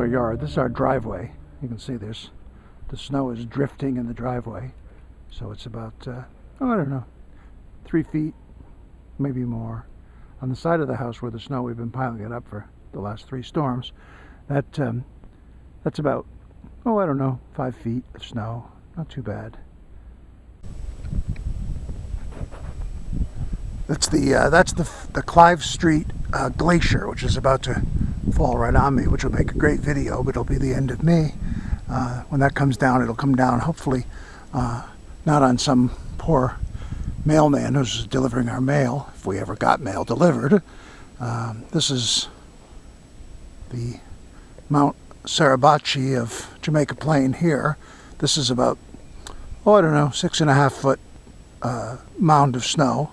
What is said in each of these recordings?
yard. This is our driveway. You can see the snow is drifting in the driveway. So it's about, I don't know, 3 feet, maybe more. On the side of the house where the snow, we've been piling it up for the last 3 storms. That's about, I don't know, 5 feet of snow. Not too bad. That's the Clive Street glacier, which is about to fall right on me, which will make a great video, but it'll be the end of May. When that comes down, it'll come down hopefully not on some poor mailman who's delivering our mail, if we ever got mail delivered. This is the Mount Sarabachi of Jamaica Plain here. This is about, I don't know, 6.5 foot mound of snow.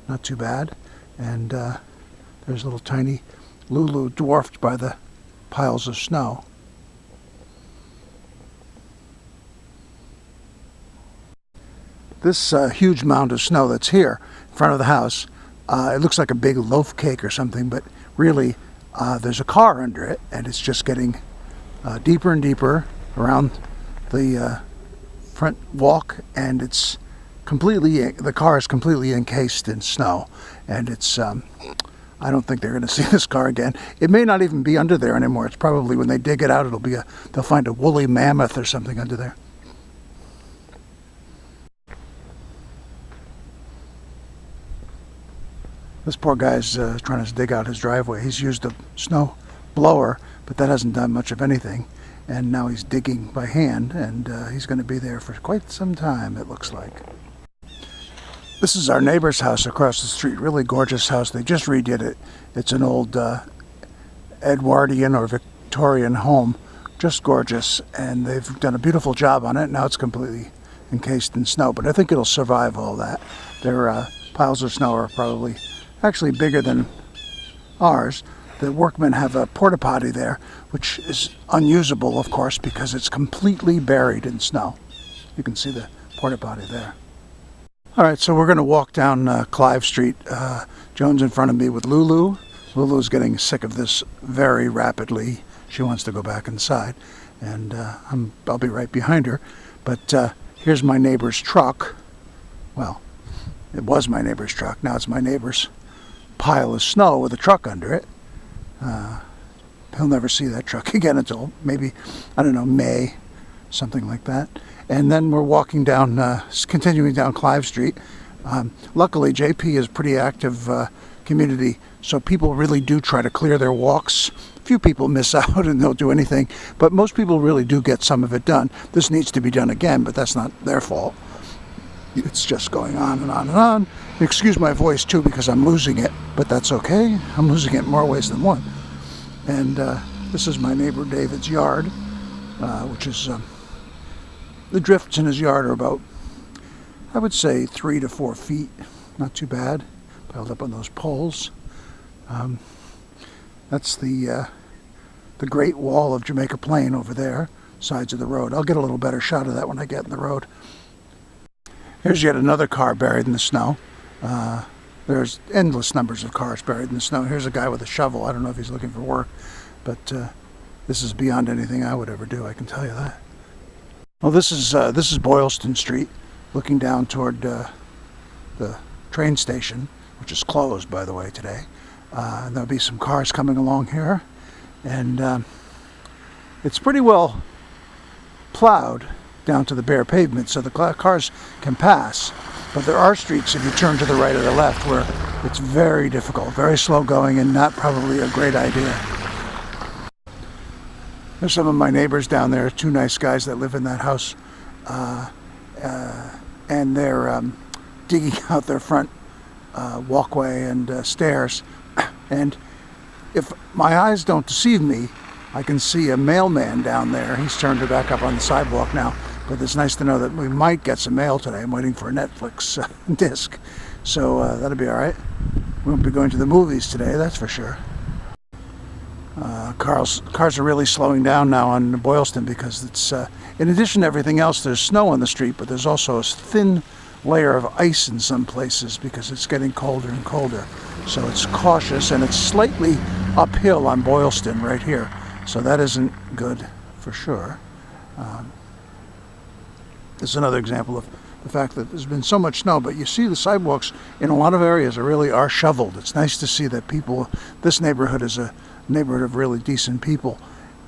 Not too bad. And there's a little tiny Lulu dwarfed by the piles of snow. This huge mound of snow that's here in front of the house, it looks like a big loaf cake or something, but really there's a car under it, and it's just getting deeper and deeper around the front walk, and it's the car is completely encased in snow, and it's I don't think they're going to see this car again. It may not even be under there anymore. It's probably, when they dig it out, they'll find a woolly mammoth or something under there. This poor guy's trying to dig out his driveway. He's used a snow blower, but that hasn't done much of anything. And now he's digging by hand, and he's going to be there for quite some time, it looks like. This is our neighbor's house across the street. Really gorgeous house. They just redid it. It's an old Edwardian or Victorian home. Just gorgeous. And they've done a beautiful job on it. Now it's completely encased in snow. But I think it'll survive all that. Their piles of snow are probably actually bigger than ours. The workmen have a porta potty there, which is unusable, of course, because it's completely buried in snow. You can see the porta potty there. All right, so we're going to walk down Clive Street. Joan's in front of me with Lulu. Lulu's getting sick of this very rapidly. She wants to go back inside, and I'll be right behind her. But here's my neighbor's truck. Well, it was my neighbor's truck. Now it's my neighbor's pile of snow with a truck under it. He'll never see that truck again until maybe, I don't know, May, something like that. And then we're walking down, continuing down Clive Street. Luckily, JP is a pretty active community, so people really do try to clear their walks. A few people miss out and don't do anything, but most people really do get some of it done. This needs to be done again, but that's not their fault. It's just going on and on and on. Excuse my voice too, because I'm losing it, but that's okay. I'm losing it in more ways than one. And this is my neighbor David's yard, which is the drifts in his yard are about, I would say, 3 to 4 feet. Not too bad. Piled up on those poles. That's the Great Wall of Jamaica Plain over there, sides of the road. I'll get a little better shot of that when I get in the road. Here's yet another car buried in the snow. There's endless numbers of cars buried in the snow. Here's a guy with a shovel. I don't know if he's looking for work, but this is beyond anything I would ever do, I can tell you that. Well, this is Boylston Street, looking down toward the train station, which is closed, by the way, today. And there'll be some cars coming along here, and it's pretty well plowed down to the bare pavement, so the cars can pass. But there are streets, if you turn to the right or the left, where it's very difficult, very slow going, and not probably a great idea. There's some of my neighbors down there, 2 nice guys that live in that house, and they're digging out their front walkway and stairs. And if my eyes don't deceive me, I can see a mailman down there. He's turned it back up on the sidewalk now, but it's nice to know that we might get some mail today. I'm waiting for a Netflix disc, so that'll be all right. We won't be going to the movies today, that's for sure. Cars are really slowing down now on Boylston because it's, in addition to everything else, there's snow on the street, but there's also a thin layer of ice in some places because it's getting colder and colder. So it's cautious, and it's slightly uphill on Boylston right here. So that isn't good for sure. This is another example of the fact that there's been so much snow, but you see the sidewalks in a lot of areas really are shoveled. It's nice to see that people, this neighborhood is a neighborhood of really decent people,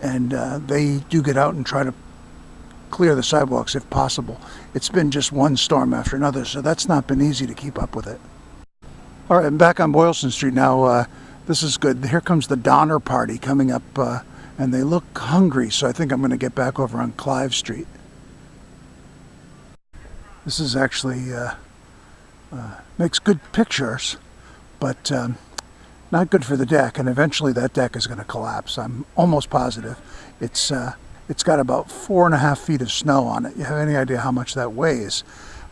and they do get out and try to clear the sidewalks if possible. It's been just one storm after another, so that's not been easy to keep up with it. All right, I'm back on Boylston Street now. This is good. Here comes the Donner Party coming up, and they look hungry, so I think I'm going to get back over on Clive Street. This is actually makes good pictures, but not good for the deck, and eventually that deck is going to collapse. I'm almost positive. It's got about 4.5 feet of snow on it. You have any idea how much that weighs?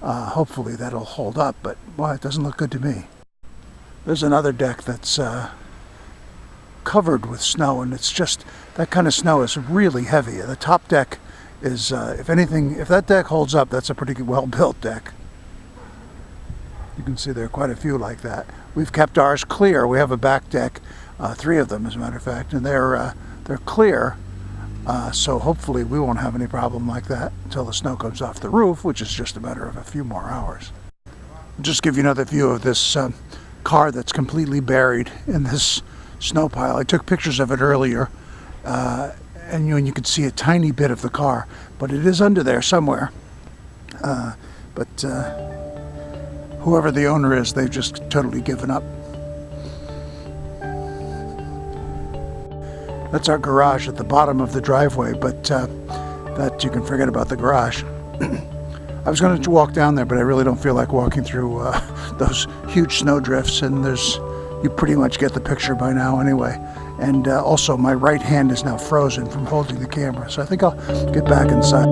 Hopefully that'll hold up, but boy, it doesn't look good to me. There's another deck that's covered with snow, and it's just, that kind of snow is really heavy. The top deck is, if anything, if that deck holds up, that's a pretty well-built deck. You can see there are quite a few like that. We've kept ours clear. We have a back deck, 3 of them as a matter of fact, and they're clear. So hopefully we won't have any problem like that until the snow comes off the roof, which is just a matter of a few more hours. I'll just give you another view of this car that's completely buried in this snow pile. I took pictures of it earlier, and you can see a tiny bit of the car, but it is under there somewhere. But whoever the owner is, they've just totally given up. That's our garage at the bottom of the driveway, but that you can forget about the garage. I was going to walk down there, but I really don't feel like walking through those huge snow drifts, and you pretty much get the picture by now anyway. And also my right hand is now frozen from holding the camera, so I think I'll get back inside.